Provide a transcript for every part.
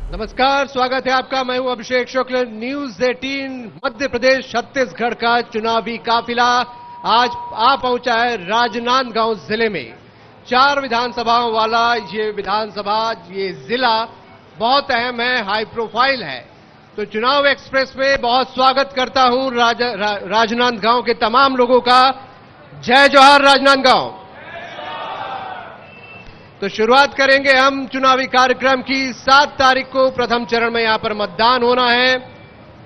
नमस्कार, स्वागत है आपका। मैं हूं अभिषेक शुक्ल। न्यूज 18 मध्य प्रदेश छत्तीसगढ़ का चुनावी काफिला आज आ पहुंचा है राजनांदगांव जिले में। 4 विधानसभाओं वाला ये जिला बहुत अहम है, हाई प्रोफाइल है। तो चुनाव एक्सप्रेस में बहुत स्वागत करता हूं राजनांदगांव के तमाम लोगों का। जय जोहार राजनांदगांव। तो शुरुआत करेंगे हम चुनावी कार्यक्रम की। 7 तारीख को प्रथम चरण में यहां पर मतदान होना है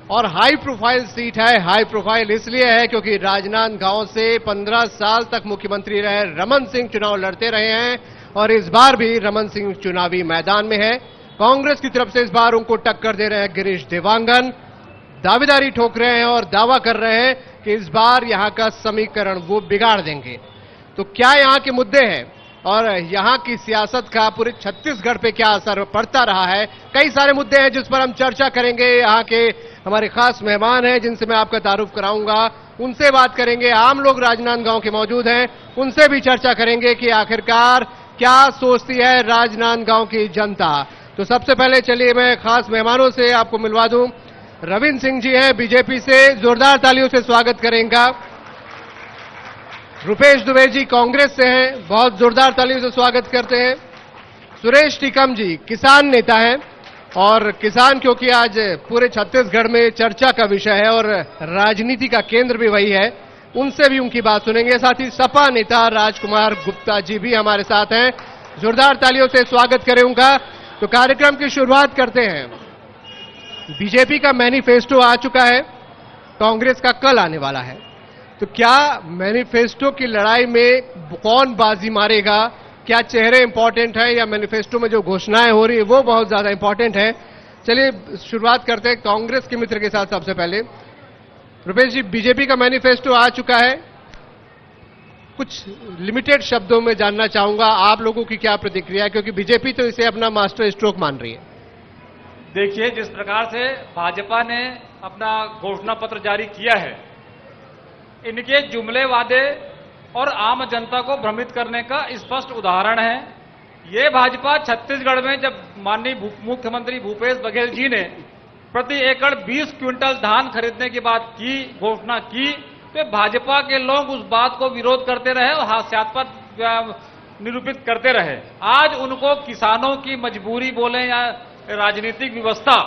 और हाई प्रोफाइल सीट है। हाई प्रोफाइल इसलिए है क्योंकि राजनांदगांव से 15 साल तक मुख्यमंत्री रहे रमन सिंह चुनाव लड़ते रहे हैं और इस बार भी रमन सिंह चुनावी मैदान में है। कांग्रेस की तरफ से इस बार उनको टक्कर दे रहे हैं गिरीश देवांगन। दावेदारी ठोक रहे हैं और दावा कर रहे हैं कि इस बार यहां का समीकरण वो बिगाड़ देंगे। तो क्या यहां के मुद्दे हैं और यहां की सियासत का पूरे छत्तीसगढ़ पे क्या असर पड़ता रहा है, कई सारे मुद्दे हैं जिस पर हम चर्चा करेंगे। यहां के हमारे खास मेहमान हैं जिनसे मैं आपका तारुफ कराऊंगा, उनसे बात करेंगे। आम लोग राजनांदगांव के मौजूद हैं, उनसे भी चर्चा करेंगे कि आखिरकार क्या सोचती है राजनांदगांव की जनता। तो सबसे पहले चलिए मैं खास मेहमानों से आपको मिलवा दूं। रविंद्र सिंह जी हैं बीजेपी से, जोरदार तालियों से स्वागत करेंगे। रुपेश दुबे जी कांग्रेस से हैं, बहुत जोरदार तालियों से स्वागत करते हैं। सुरेश टीकम जी किसान नेता हैं और किसान क्योंकि आज पूरे छत्तीसगढ़ में चर्चा का विषय है और राजनीति का केंद्र भी वही है, उनसे भी उनकी बात सुनेंगे। साथ ही सपा नेता राजकुमार गुप्ता जी भी हमारे साथ हैं, जोरदार तालियों से स्वागत करें उनका। तो कार्यक्रम की शुरुआत करते हैं। बीजेपी का मैनिफेस्टो आ चुका है, कांग्रेस का कल आने वाला है। तो क्या मैनिफेस्टो की लड़ाई में कौन बाजी मारेगा? क्या चेहरे इंपॉर्टेंट हैं या मैनिफेस्टो में जो घोषणाएं हो रही है वो बहुत ज्यादा इंपॉर्टेंट है? चलिए शुरुआत करते हैं कांग्रेस के मित्र के साथ। सबसे पहले रुपेश जी, बीजेपी का मैनिफेस्टो आ चुका है, कुछ लिमिटेड शब्दों में जानना चाहूंगा आप लोगों की क्या प्रतिक्रिया है, क्योंकि बीजेपी तो इसे अपना मास्टर स्ट्रोक मान रही है। देखिए, जिस प्रकार से भाजपा ने अपना घोषणा पत्र जारी किया है, इनके जुमले वादे और आम जनता को भ्रमित करने का स्पष्ट उदाहरण है। ये भाजपा छत्तीसगढ़ में जब माननीय मुख्यमंत्री भूपेश बघेल जी ने प्रति एकड़ 20 क्विंटल धान खरीदने की बात की, घोषणा की, तो भाजपा के लोग उस बात को विरोध करते रहे और हास्यास्पद निरूपित करते रहे। आज उनको किसानों की मजबूरी बोले या राजनीतिक व्यवस्था,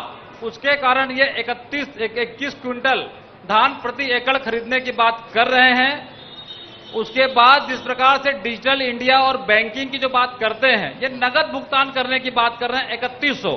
उसके कारण ये 21 क्विंटल धान प्रति एकड़ खरीदने की बात कर रहे हैं। उसके बाद जिस प्रकार से डिजिटल इंडिया और बैंकिंग की जो बात करते हैं, ये नगद भुगतान करने की बात कर रहे हैं 3100।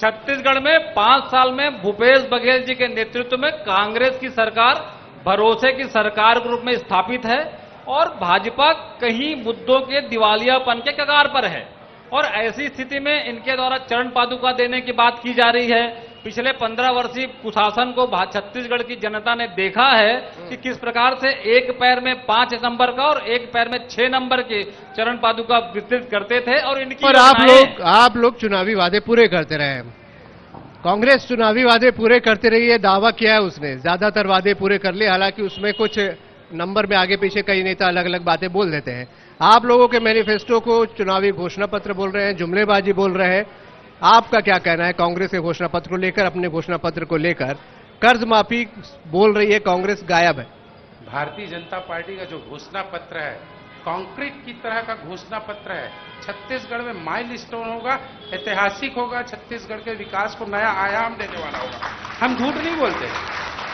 छत्तीसगढ़ में 5 साल में भूपेश बघेल जी के नेतृत्व में कांग्रेस की सरकार भरोसे की सरकार के रूप में स्थापित है और भाजपा कहीं मुद्दों के दिवालियापन के कगार पर है। और ऐसी स्थिति में इनके द्वारा चरण पादुका देने की बात की जा रही है। पिछले 15 वर्षीय कुशासन को छत्तीसगढ़ की जनता ने देखा है कि किस प्रकार से एक पैर में 5 नंबर का और एक पैर में 6 नंबर के चरण पादुका वितरित करते थे। और इनकी आप लोग चुनावी वादे पूरे करते रहे। कांग्रेस चुनावी वादे पूरे करते रही है, दावा किया है उसने, ज्यादातर वादे पूरे कर लिए। हालांकि उसमें कुछ नंबर में आगे पीछे कई नेता अलग अलग बातें बोल देते हैं। आप लोगों के मैनिफेस्टो को चुनावी घोषणा पत्र बोल रहे हैं, जुमलेबाजी बोल रहे हैं। आपका क्या कहना है कांग्रेस के घोषणा पत्र को लेकर? अपने घोषणा पत्र को लेकर कर्ज माफी बोल रही है कांग्रेस, गायब है। भारतीय जनता पार्टी का जो घोषणा पत्र है कंक्रीट की तरह का घोषणा पत्र है। छत्तीसगढ़ में माइलस्टोन होगा, ऐतिहासिक होगा, छत्तीसगढ़ के विकास को नया आयाम देने वाला होगा। हम झूठ नहीं बोलते।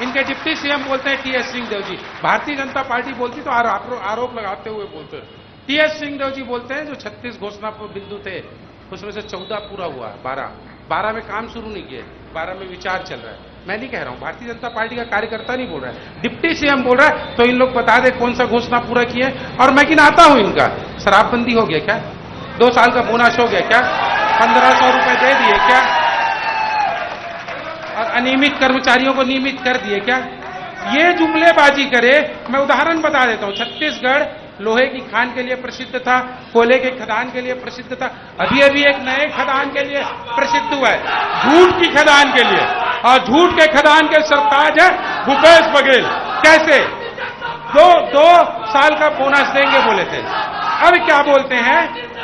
इनके डिप्टी सीएम बोलते हैं टीएस सिंहदेव जी, भारतीय जनता पार्टी बोलती तो आरोप लगाते हुए बोलते हैं। टीएस सिंहदेव जी बोलते हैं जो 36 घोषणा बिंदु थे उसमें से 14 पूरा हुआ, 12 में काम शुरू नहीं किए, 12 में विचार चल रहा है। मैं नहीं कह रहा हूं, भारतीय जनता पार्टी का कार्यकर्ता नहीं बोल रहा है, डिप्टी सीएम बोल रहा है। तो इन लोग बता दे कौन सा घोषणा पूरा किए। और मैं गिनाता हूं इनका, शराबबंदी हो गया क्या? 2 साल का बोनस हो गया क्या? 1500 रुपए दे दिए क्या? और अनियमित कर्मचारियों को नियमित कर दिए क्या? ये जुमलेबाजी करे। मैं उदाहरण बता देता हूं, छत्तीसगढ़ लोहे की खान के लिए प्रसिद्ध था, कोयले के खदान के लिए प्रसिद्ध था, अभी अभी एक नए खदान के लिए प्रसिद्ध हुआ है, झूठ की खदान के लिए। और झूठ के खदान के सरताज है भूपेश बघेल। कैसे? दो साल का बोनस देंगे बोले थे, अब क्या बोलते हैं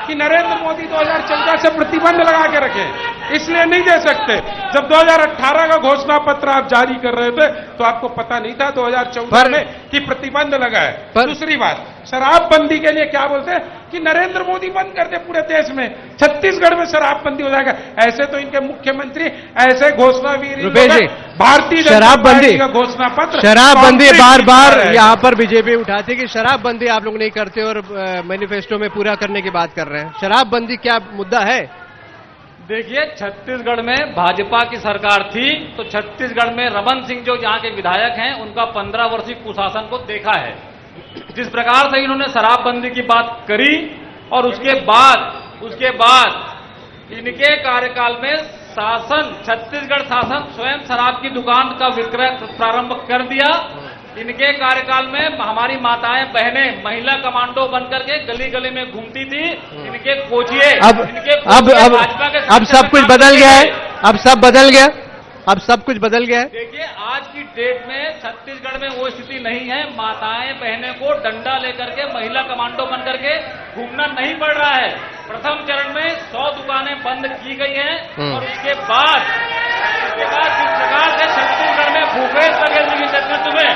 कि नरेंद्र मोदी 2014 से प्रतिबंध लगा के रखे। इसलिए नहीं दे सकते। जब 2018 का घोषणा पत्र आप जारी कर रहे थे तो आपको पता नहीं था 2014 में कि प्रतिबंध लगा है। दूसरी बात, शराबबंदी के लिए क्या बोलते हैं कि नरेंद्र मोदी बंद कर दे पूरे देश में, छत्तीसगढ़ में शराबबंदी हो जाएगा। ऐसे तो इनके मुख्यमंत्री ऐसे घोषणावीर भारतीय शराबबंदी का घोषणा पत्र, शराबबंदी बार बार यहाँ पर बीजेपी उठाती है कि शराबबंदी आप लोग नहीं करते और मैनिफेस्टो में पूरा करने की बात कर रहे हैं। शराबबंदी क्या मुद्दा है? देखिए, छत्तीसगढ़ में भाजपा की सरकार थी तो छत्तीसगढ़ में रमन सिंह जो यहाँ के विधायक हैं उनका 15 वर्षीय कुशासन को देखा है। जिस प्रकार से इन्होंने शराबबंदी की बात करी और उसके बाद इनके कार्यकाल में छत्तीसगढ़ शासन स्वयं शराब की दुकान का विक्रय प्रारंभ कर दिया। इनके कार्यकाल में हमारी माताएं बहनें महिला कमांडो बनकर के गली गली में घूमती थी। इनके कोचिए अब सब कुछ बदल गया है। अब सब कुछ बदल गया है। देखिए, आज की डेट में छत्तीसगढ़ में वो स्थिति नहीं है। माताएं बहनें को डंडा लेकर के महिला कमांडो बनकर के घूमना नहीं पड़ रहा है। प्रथम चरण में 100 दुकानें बंद की गई हैं और उसके बाद जिस प्रकार से छत्तीसगढ़ में भूपेश बघेल जी के नेतृत्व में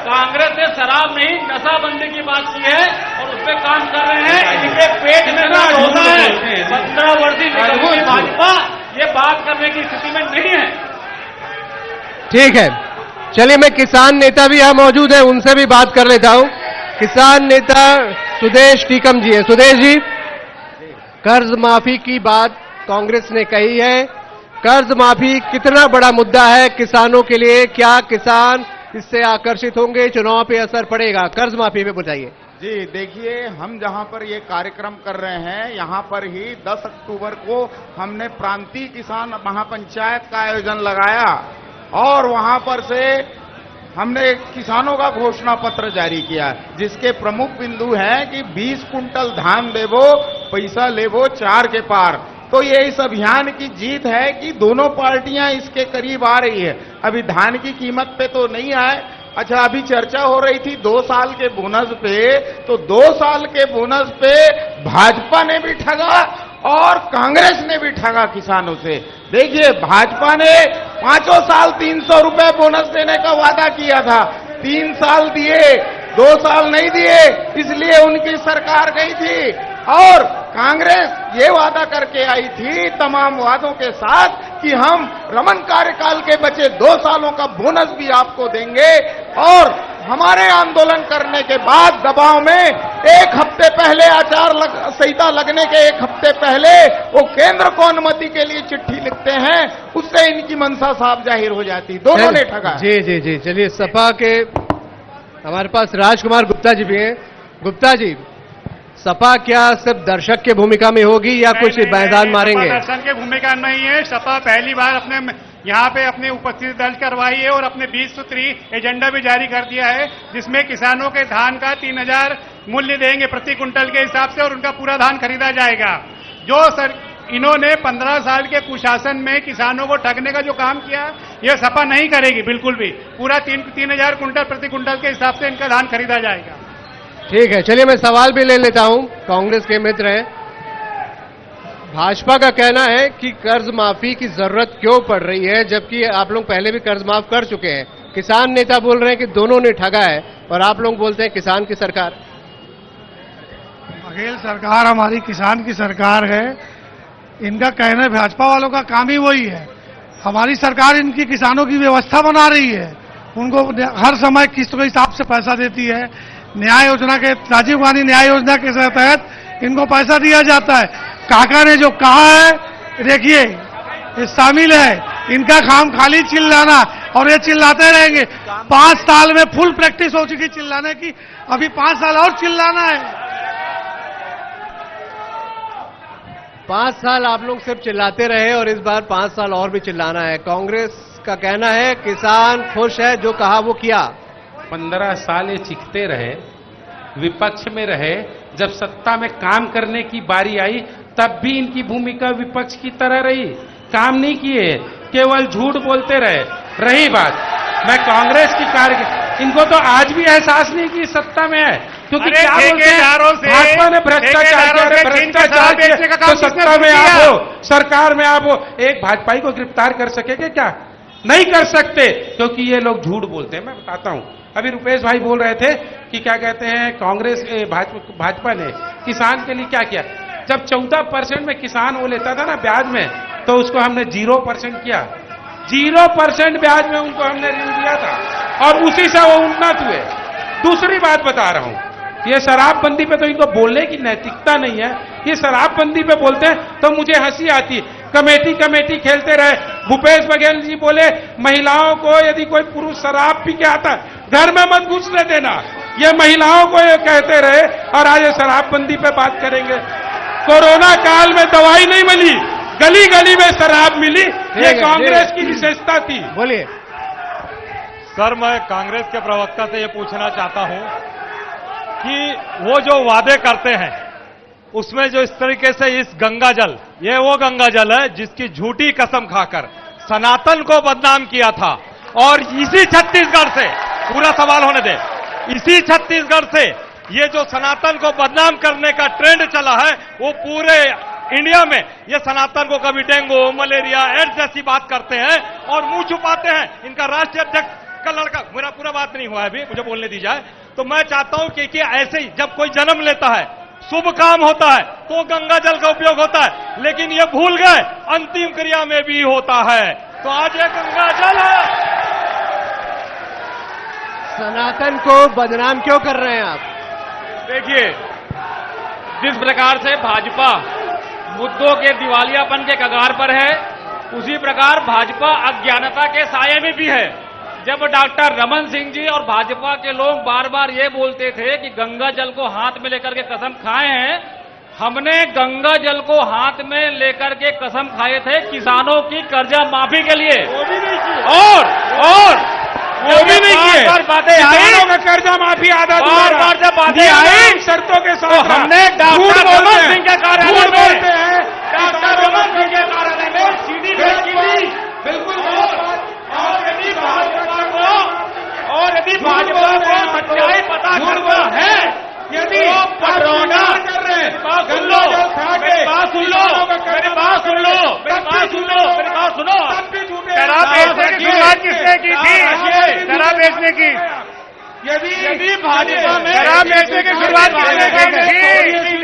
कांग्रेस ने शराब नहीं नशाबंदी की बात की है और उस पर काम कर रहे हैं। इनके पेट में दर्द होता है। 15 वर्षीय भाजपा ये बात करने की स्थिति में नहीं है। ठीक है, चलिए मैं किसान नेता भी यहाँ मौजूद है, उनसे भी बात कर लेता हूँ। किसान नेता सुदेश टीकम जी है। सुदेश जी, कर्ज माफी की बात कांग्रेस ने कही है। कर्ज माफी कितना बड़ा मुद्दा है किसानों के लिए? क्या किसान इससे आकर्षित होंगे? चुनाव पे असर पड़ेगा? कर्ज माफी पे बताइए। जी देखिए, हम जहां पर ये कार्यक्रम कर रहे हैं यहां पर ही 10 अक्टूबर को हमने प्रांतीय किसान महापंचायत का आयोजन लगाया और वहां पर से हमने किसानों का घोषणा पत्र जारी किया, जिसके प्रमुख बिंदु हैं कि 20 कुंटल धान देवो, पैसा लेवो 4 के पार। तो ये इस अभियान की जीत है कि दोनों पार्टियां इसके करीब आ रही है। अभी धान की कीमत पे तो नहीं आए। अच्छा, अभी चर्चा हो रही थी 2 साल के बोनस पे, तो 2 साल के बोनस पे भाजपा ने भी ठगा और कांग्रेस ने भी ठगा किसानों से। देखिए, भाजपा ने 5 साल 300 रुपए बोनस देने का वादा किया था, 3 साल दिए, 2 साल नहीं दिए, इसलिए उनकी सरकार गई थी। और कांग्रेस ये वादा करके आई थी तमाम वादों के साथ कि हम रमन कार्यकाल के बचे 2 सालों का बोनस भी आपको देंगे। और हमारे आंदोलन करने के बाद दबाव में 1 हफ्ते पहले आचार संहिता लगने के 1 हफ्ते पहले वो केंद्र को अनुमति के लिए चिट्ठी लिखते हैं, उससे इनकी मंशा साफ जाहिर हो जाती। दोनों ने ठगा। जी जी जी, चलिए सपा के हमारे पास राजकुमार गुप्ता जी भी हैं। गुप्ता जी, सपा क्या सिर्फ दर्शक की भूमिका में होगी या कुछ मैदान मारेंगे? दर्शक की भूमिका नहीं है। सपा पहली बार अपने यहाँ पे अपनी उपस्थिति दर्ज करवाई है और अपने 20 सूत्री एजेंडा भी जारी कर दिया है, जिसमें किसानों के धान का 3000 मूल्य देंगे प्रति कुंटल के हिसाब से और उनका पूरा धान खरीदा जाएगा। जो इन्होंने 15 साल के कुशासन में किसानों को ठगने का जो काम किया, यह सपा नहीं करेगी बिल्कुल भी। पूरा 3000 कुंटल प्रति कुंटल के हिसाब से इनका धान खरीदा जाएगा। ठीक है, चलिए मैं सवाल भी ले लेता हूं। कांग्रेस के मित्र हैं। भाजपा का कहना है कि कर्ज माफी की जरूरत क्यों पड़ रही है, जबकि आप लोग पहले भी कर्ज माफ कर चुके हैं। किसान नेता बोल रहे हैं कि दोनों ने ठगा है और आप लोग बोलते हैं किसान की सरकार। बघेल सरकार हमारी किसान की सरकार है। इनका कहना है, भाजपा वालों का काम ही वही है। हमारी सरकार इनकी किसानों की व्यवस्था बना रही है, उनको हर समय किस्त के हिसाब से पैसा देती है। न्याय योजना के, राजीव गांधी न्याय योजना के तहत इनको पैसा दिया जाता है। काका ने जो कहा है, देखिए ये शामिल है। इनका काम खाली चिल्लाना और ये चिल्लाते रहेंगे। 5 साल में फुल प्रैक्टिस हो चुकी चिल्लाने की, अभी 5 साल और चिल्लाना है। 5 साल आप लोग सिर्फ चिल्लाते रहे और इस बार 5 साल और भी चिल्लाना है। कांग्रेस का कहना है किसान खुश है, जो कहा वो किया। 15 साल ये चिखते रहे, विपक्ष में रहे। जब सत्ता में काम करने की बारी आई तब भी इनकी भूमिका विपक्ष की तरह रही, काम नहीं किए, केवल झूठ बोलते रहे। रही बात मैं कांग्रेस की इनको तो आज भी एहसास नहीं कि सत्ता में है। क्योंकि अरे क्या बोलते हैं, ठेकेदारों से- भाजपा ने भ्रष्टाचार ठेकेदारों किया, से जिनका भ्रष्टाचार शराब बेचने का किया, काम तो किसने सत्ता में शुरू आप किया? हो, सरकार में आप हो, एक भाजपाई को गिरफ्तार कर सकेंगे क्या? नहीं कर सकते, क्योंकि ये लोग झूठ बोलते हैं। मैं बताता हूं, अभी रुपेश भाई बोल रहे थे कि क्या कहते हैं कांग्रेस भाजपा ने किसान के लिए क्या किया। जब 14% में किसान वो लेता था ना ब्याज में, तो उसको हमने 0% किया। 0% ब्याज में उनको हमने ऋण दिया था और उसी से वो उन्नत हुए। दूसरी बात बता रहा हूं, ये शराबबंदी पे तो इनको बोलने की नैतिकता नहीं है। ये शराबबंदी पे बोलते हैं तो मुझे हंसी आती है। कमेटी खेलते रहे। भूपेश बघेल जी बोले महिलाओं को यदि कोई पुरुष शराब पी के आता है घर में मत घुसने देना। ये महिलाओं को ये कहते रहे और आज ये शराबबंदी पे बात करेंगे। कोरोना काल में दवाई नहीं मिली, गली गली में शराब मिली। ये कांग्रेस की विशेषता थी। बोलिए। सर, मैं कांग्रेस के प्रवक्ता से ये पूछना चाहता हूं कि वो जो वादे करते हैं उसमें जो इस तरीके से इस गंगा जल, ये वो गंगा जल है जिसकी झूठी कसम खाकर सनातन को बदनाम किया था। और इसी छत्तीसगढ़ से, पूरा सवाल होने दे, इसी छत्तीसगढ़ से ये जो सनातन को बदनाम करने का ट्रेंड चला है, वो पूरे इंडिया में ये सनातन को कभी डेंगू, मलेरिया, एड्स जैसी बात करते हैं और मुंह छुपाते हैं। इनका राष्ट्रीय अध्यक्ष का लड़का, मेरा पूरा बात नहीं हुआ है अभी, मुझे बोलने दी जाए। तो मैं चाहता हूं कि ऐसे ही जब कोई जन्म लेता है, शुभ काम होता है, तो गंगा जल का उपयोग होता है, लेकिन ये भूल गए अंतिम क्रिया में भी होता है। तो आज ये गंगा जल है। सनातन को बदनाम क्यों कर रहे हैं आप? देखिए, जिस प्रकार से भाजपा मुद्दों के दिवालियापन के कगार पर है, उसी प्रकार भाजपा अज्ञानता के साये में भी है। जब डॉक्टर रमन सिंह जी और भाजपा के लोग बार बार ये बोलते थे कि गंगा जल को हाथ में लेकर के कसम खाए हैं, हमने गंगा जल को हाथ में लेकर के कसम खाए थे किसानों की कर्जा माफी के लिए। और वो भी नहीं किए। बातें आई, किसानों का कर्जा माफी आधा बार जब बातें आई शर्तों के साथ, तो हमने डॉक्टर रमन सिंह के कार्यालय में, बोलते हैं डॉक्टर रमन सिंह के कार्यालय में सीडी भेज की थी। बिल्कुल। और यदि भाजपा को सच्चाई पता करना है, यदि तो पटरौना कर रहे हैं, सुन लो, मेरी बात सुन लो, मेरी बात सुन लो, मेरी बात सुन लो, मेरी बात सुनो। शराब बेचने की शुरुआत किसने की थी? शराब बेचने की, यदि भाजपा में शराब बेचने की शुरुआत किसने की थी?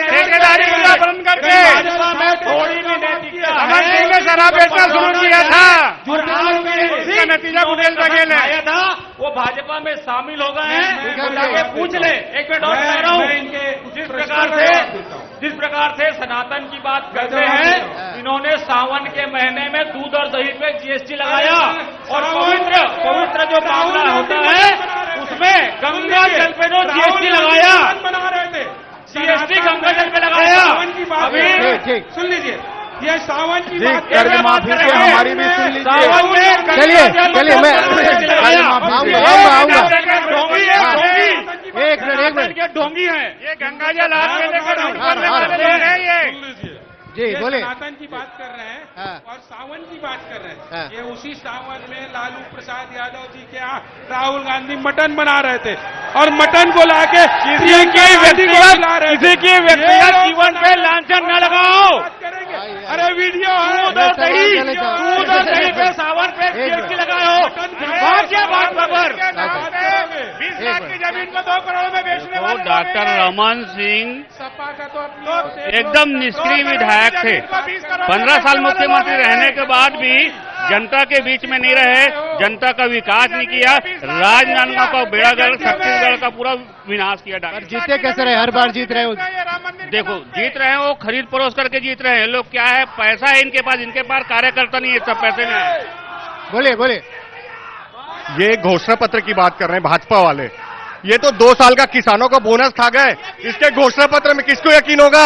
ठेकेदारी का पालन करके भाजपा में थोड़ी भी नैतिकता रमन है। सिंह ने शराब बेचना शुरू किया था। उसका नतीजा भूपेश बघेल है। आया था, वो भाजपा में शामिल हो गए हैं। वो जाके पूछ ले। एक मिनट और कह रहा हूं, जिस प्रकार से सनातन की बात करते हैं, इन्होंने सावन के महीने में दूध और दही पे जीएसटी लगाया और पवित्र जो मामला होता है उसमें गंगा जल पे जो जीएसटी लगाया, बना रहे थे। जीएसटी गंगा जल पे लगाया। सावन की बात अभी ठीक। सुन लीजिए, ये सावन की जी, बात कर्ज माफी से हमारी भी सुन लीजिए। सावन में गंगा चलिए, जल चलिए, मैं आऊंगा। ढोंगी है, ढोंगी। एक मिनट। ये ढोंगी है। ये गंगा जल हाथ में लेकर लूट करने हाँ, वाले लोग हैं ये। जी ये बोले। सनातन की बात कर रहे हैं हाँ। और सावन की बात कर रहे हैं। हाँ। ये उसी सावन में लालू प्रसाद यादव जी के यहाँ राहुल गांधी मटन बना रहे थे और मटन को लाके किसी के व्यक्तिगत जीवन पे लांछन न लगाओ। अरे वीडियो है। दूध और दही पे सावन पे जीएसटी लगाओ। बात खबर 20 लाख की जमीन को 2 करोड़ में बेचने तो वाले डॉक्टर रमन सिंह सपा का तो अपनी एकदम निष्क्रिय विधायक थे। 15 साल मुख्यमंत्री रहने के बाद भी जनता के बीच में नहीं रहे, जनता का विकास नहीं किया, राजनांदगांव का बेड़ागर्क, छत्तीसगढ़ का पूरा विनाश किया। डॉक्टर जीते कैसे रहे? हर बार जीत रहे हो। देखो, जीत रहे हैं वो खरीद परोस करके जीत रहे हैं। लोग क्या है, पैसा है इनके पास कार्यकर्ता नहीं है, सब पैसे में है। बोले। ये घोषणा पत्र की बात कर रहे हैं भाजपा वाले। ये तो 2 साल का किसानों का बोनस खा गए। इसके घोषणा पत्र में किसको यकीन होगा?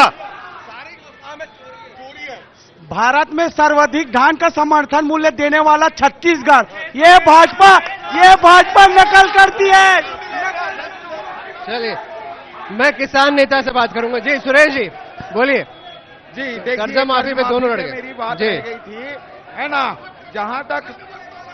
भारत में सर्वाधिक धान का समर्थन मूल्य देने वाला छत्तीसगढ़, ये भाजपा नकल करती है। चलिए, मैं किसान नेता से बात करूंगा। जी सुरेश जी बोलिए। जी देखिए, कर्जा माफी पे दोनों लड़ गए। मेरी बात जी। रह गई थी, है ना। जहां तक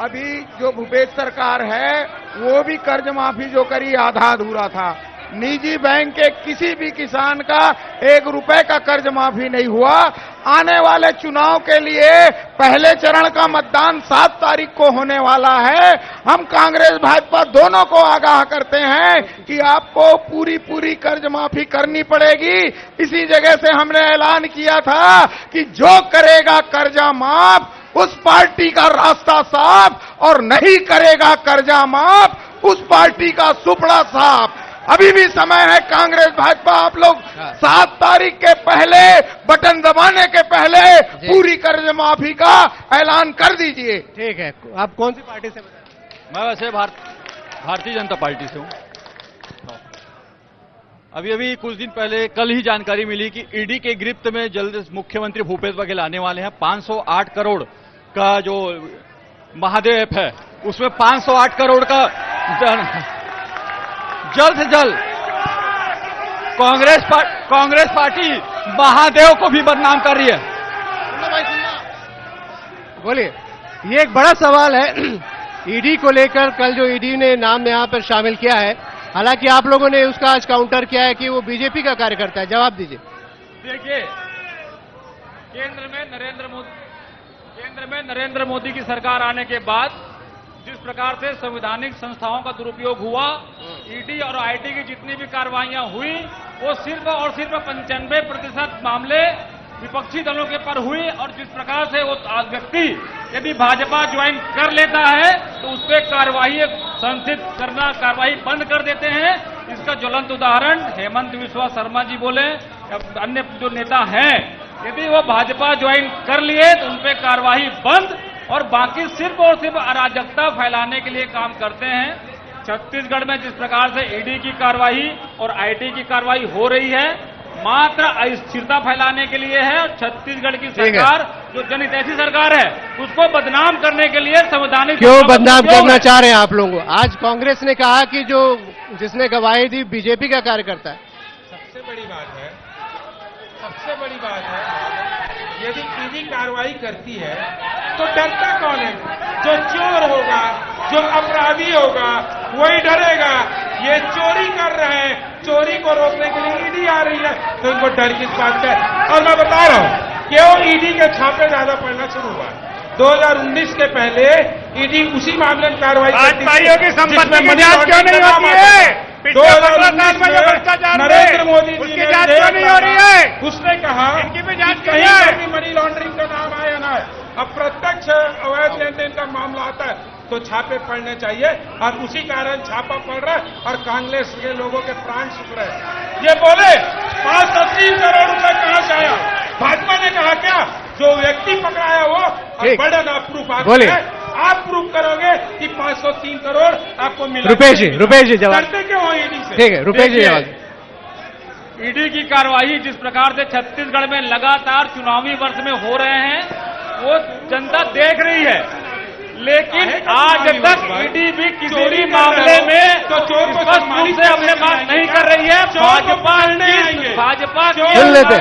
अभी जो भूपेश सरकार है वो भी कर्ज माफी जो करी आधा अधूरा था। निजी बैंक के किसी भी किसान का 1 रुपए का कर्ज माफी नहीं हुआ। आने वाले चुनाव के लिए पहले चरण का मतदान 7 तारीख को होने वाला है। हम कांग्रेस भाजपा दोनों को आगाह करते हैं कि आपको पूरी कर्ज माफी करनी पड़ेगी। इसी जगह से हमने ऐलान किया था कि जो करेगा कर्जा माफ उस पार्टी का रास्ता साफ और नहीं करेगा कर्जा माफ उस पार्टी का सुपड़ा साफ। अभी भी समय है कांग्रेस भाजपा, आप लोग 7 तारीख के पहले बटन दबाने के पहले पूरी कर्ज माफी का ऐलान कर दीजिए। ठीक है, आप कौन सी पार्टी से बताएं? मैं वैसे भारतीय जनता पार्टी से हूं। अभी कुछ दिन पहले कल ही जानकारी मिली कि ईडी के गिरफ्त में जल्द मुख्यमंत्री भूपेश बघेल आने वाले हैं। 508 करोड़ का जो महादेव ऐप है उसमें 508 करोड़ का जल्द से जल्द कांग्रेस पार्टी महादेव को भी बदनाम कर रही है। बोलिए, ये एक बड़ा सवाल है ईडी को लेकर। कल जो ईडी ने नाम यहां पर शामिल किया है, हालांकि आप लोगों ने उसका आज काउंटर किया है कि वो बीजेपी का कार्यकर्ता है। जवाब दीजिए। देखिए, केंद्र में नरेंद्र मोदी की सरकार आने के बाद जिस प्रकार से संवैधानिक संस्थाओं का दुरुपयोग हुआ, ईडी और आईटी की जितनी भी कार्रवाइयां हुई वो सिर्फ और सिर्फ 95% मामले विपक्षी दलों के पर हुई। और जिस प्रकार से वो व्यक्ति यदि भाजपा ज्वाइन कर लेता है तो उस पर कार्रवाई बंद कर देते हैं। इसका ज्वलंत उदाहरण हेमंत बिस्वा शर्मा जी बोले, अन्य जो नेता हैं, यदि वो भाजपा ज्वाइन कर लिए तो उन पर कार्रवाई बंद और बाकी सिर्फ और सिर्फ अराजकता फैलाने के लिए काम करते हैं। छत्तीसगढ़ में जिस प्रकार से ईडी की कार्रवाई और आईटी की कार्रवाई हो रही है मात्र अस्थिरता फैलाने के लिए है। और छत्तीसगढ़ की सरकार जो जनहितैषी सरकार है उसको बदनाम करने के लिए संवैधानिक क्यों बदनाम करना चाह रहे हैं आप लोग? आज कांग्रेस ने कहा कि जो जिसने गवाही दी बीजेपी का कार्यकर्ता है। सबसे बड़ी बात है यदि ईडी कार्रवाई करती है तो डरता कौन है? जो चोर होगा, जो अपराधी होगा वही डरेगा। ये चोरी कर रहे हैं, चोरी को रोकने के लिए ईडी आ रही है तो इनको डर किस बात का है? और मैं बता रहा हूं क्यों ईडी के छापे ज्यादा पड़ना शुरू हुआ। 2019 के पहले ईडी उसी मामले में कार्रवाई करती थी संपत्ति की जांच क्यों नहीं होती है? 2019 में नरेंद्र मोदी जी ने जांच क्यों नहीं हो रही है? उसने कहा इनकी भी जांच कहीं पर भी मनी लॉन्ड्रिंग का नाम आया ना है। अब प्रत्यक्ष अवैध लेन देन का मामला आता है तो छापे पड़ने चाहिए और उसी कारण छापा पड़ रहा है और कांग्रेस के लोगों के प्राण सूख रहे हैं। ये बोले 530 करोड़ रुपए कहां से आया? भाजपा ने कहा क्या जो व्यक्ति पकड़ाया वो बर्डन ऑफ प्रूफ आप प्रूफ करोगे कि 503 करोड़ आपको मिला। रुपेश जी जवाब करते क्यों हो ईडी से? ठीक है, रुपेश जी जवाब। ईडी की कार्रवाई जिस प्रकार से छत्तीसगढ़ में लगातार चुनावी वर्ष में हो रहे हैं वो जनता देख रही है, लेकिन आज तक ईडी भी किसी भी मामले में स्पष्ट रूप से अपने बात नहीं कर रही है। भाजपा सुन लेते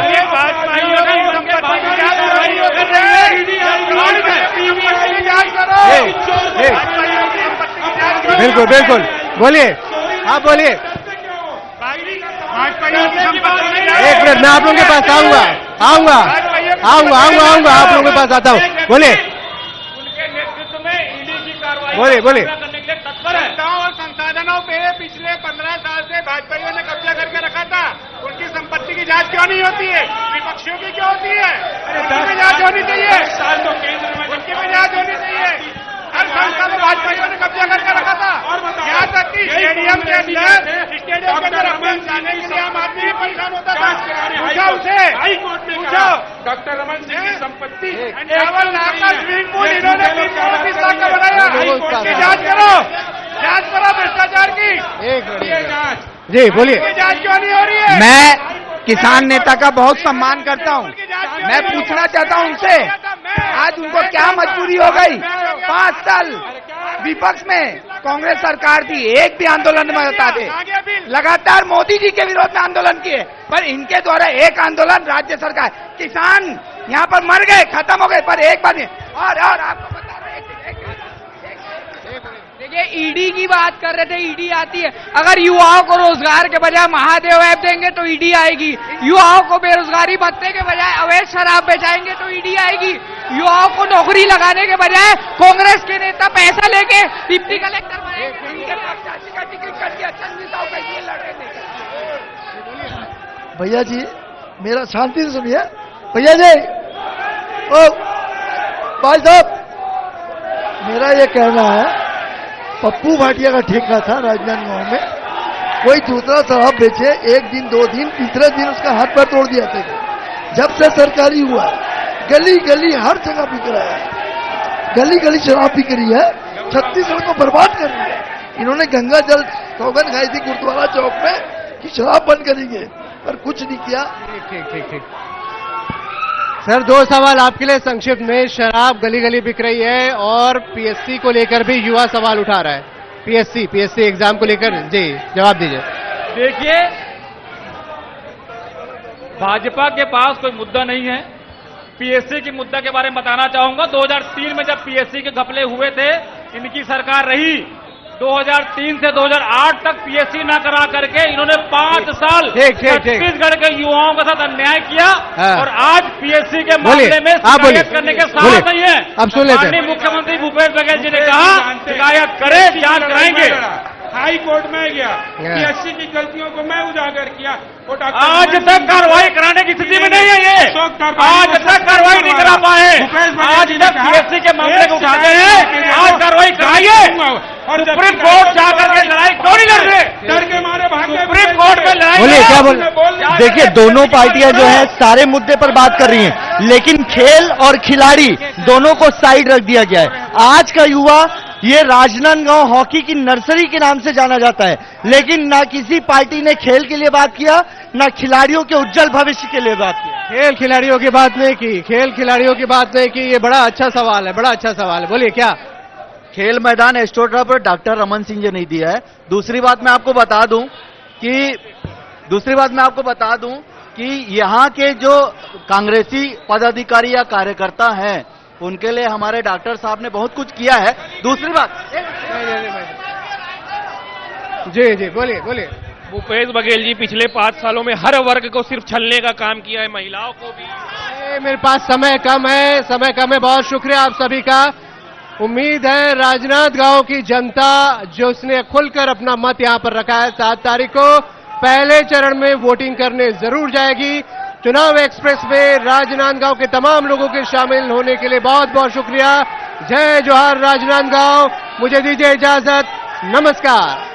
बिल्कुल बोलिए, आप बोलिए। एक मिनट, मैं आप लोगों के पास आऊंगा आप लोगों के पास आता हूँ। बोलिए उनके नेतृत्व में ईडी की कार्रवाई बोलिए करने के लिए तत्पर है। और संसाधनों पे पिछले 15 साल से भाजपाइयों ने कब्जा करके रखा था, उनकी संपत्ति की जांच क्यों नहीं होती है? विपक्षियों की क्यों होती है? उनकी भी जांच होनी चाहिए। उनकी भी जांच होनी चाहिए। हर संस्था में भाजपाइयों ने कब्जा करके रखा था। यहाँ तक कि स्टेडियम के अंदर जाने के लिए आम आदमी भी परेशान होता था। पूछा उसे, पूछो डॉक्टर रमन सिंह की संपत्ति 51 लाख का स्विमिंग पूल इन्होंने 30 करोड़ 30 लाख का बनाया। उसकी जांच करो भ्रष्टाचार की। जी बोलिए। जांच क्यों नहीं हो रही है? मैं किसान नेता का बहुत सम्मान करता हूं। मैं पूछना चाहता हूं उनसे, आज उनको क्या मजबूरी हो गई? 5 साल विपक्ष में कांग्रेस सरकार थी, एक भी आंदोलन में बताते, लगातार मोदी जी के विरोध में आंदोलन किए, पर इनके द्वारा एक आंदोलन राज्य सरकार, किसान यहाँ पर मर गए, खत्म हो गए, पर एक बार नहीं। और आपको बता रहे देखिए ईडी की बात कर रहे थे, ईडी आती है। अगर युवाओं को रोजगार के बजाय महादेव ऐप देंगे तो ईडी आएगी। युवाओं को बेरोजगारी भत्ते के बजाय अवैध शराब बेचाएंगे तो ईडी आएगी। युवाओं को नौकरी लगाने के बजाय कांग्रेस के नेता पैसा लेके डिप्टी कलेक्टर बनाएंगे। टिकट कर दिया, भैया जी मेरा शांति से सुनिए। भैया जी, ओ भाई साहब, मेरा ये कहना है, पप्पू भाटिया का ठेका था राजनांदगांव में, कोई दूसरा शराब बेचे, एक दिन, 2 दिन, तीसरे दिन उसका हाथ पैर तोड़ दिया था। जब से सरकारी हुआ, गली गली हर जगह बिक रहा है, गली गली शराब बिक रही है, छत्तीसगढ़ को बर्बाद कर रही है। इन्होंने गंगा जल सौगंध खाई थी गुरुद्वारा चौक में कि शराब बंद करेंगे, पर कुछ नहीं किया। ठीक। सर, 2 सवाल आपके लिए संक्षिप्त में। शराब गली गली बिक रही है और पीएससी को लेकर भी युवा सवाल उठा रहा है। पीएससी एग्जाम को लेकर जी जवाब दीजिए। देखिए, भाजपा के पास कोई मुद्दा नहीं है। पीएससी की मुद्दा के बारे में बताना चाहूंगा। 2003 में जब पीएससी के घपले हुए थे, इनकी सरकार रही। 2003 से 2008 तक पीएससी ना करा करके इन्होंने 5 साल छत्तीसगढ़ के युवाओं के साथ अन्याय किया। और आज पीएससी के मामले में शिकायत करने के साथ नहीं है। अब सुन लेते हैं। माननीय मुख्यमंत्री भूपेश बघेल जी ने कहा शिकायत करें, जांच कराएंगे। हाई कोर्ट में गया, पीएससी की गलतियों को मैं उजागर किया। आज तक कार्रवाई कराने की स्थिति में नहीं है ये। आज तक कार्रवाई नहीं करा पाए। आज तक पीएससी के मामले को उठाते हैं, आज कार्रवाई कराइए। और सुप्रीम कोर्ट जाकर के लड़ाई क्यों नहीं लड़ रहे? डर के मारे भागे। सुप्रीम कोर्ट में लड़ाई बोलिए, क्या बोल। देखिए, दोनों पार्टियां जो है सारे मुद्दे पर बात कर रही हैं, लेकिन खेल और खिलाड़ी दोनों को साइड रख दिया गया है। आज का युवा ये राजनांदगांव हॉकी की नर्सरी के नाम से जाना जाता है, लेकिन ना किसी पार्टी ने खेल के लिए बात किया, ना खिलाड़ियों के उज्जवल भविष्य के लिए बात किया। खेल खिलाड़ियों की बात नहीं की। ये बड़ा अच्छा सवाल है, बोलिए क्या। खेल मैदान एस्ट्रोट्रा पर डॉक्टर रमन सिंह जी नहीं दिया है। दूसरी बात मैं आपको बता दूं कि यहाँ के जो कांग्रेसी पदाधिकारी या कार्यकर्ता हैं, उनके लिए हमारे डॉक्टर साहब ने बहुत कुछ किया है। दूसरी बात जी बोलिए। भूपेश बघेल जी पिछले 5 सालों में हर वर्ग को सिर्फ छलने का काम किया है, महिलाओं को भी। मेरे पास समय कम है। बहुत शुक्रिया आप सभी का। उम्मीद है राजनांदगांव की जनता जो उसने खुलकर अपना मत यहां पर रखा है, 7 तारीख को पहले चरण में वोटिंग करने जरूर जाएगी। चुनाव एक्सप्रेस में राजनांदगांव के तमाम लोगों के शामिल होने के लिए बहुत बहुत शुक्रिया। जय जोहार राजनांदगांव। मुझे दीजिए इजाजत, नमस्कार।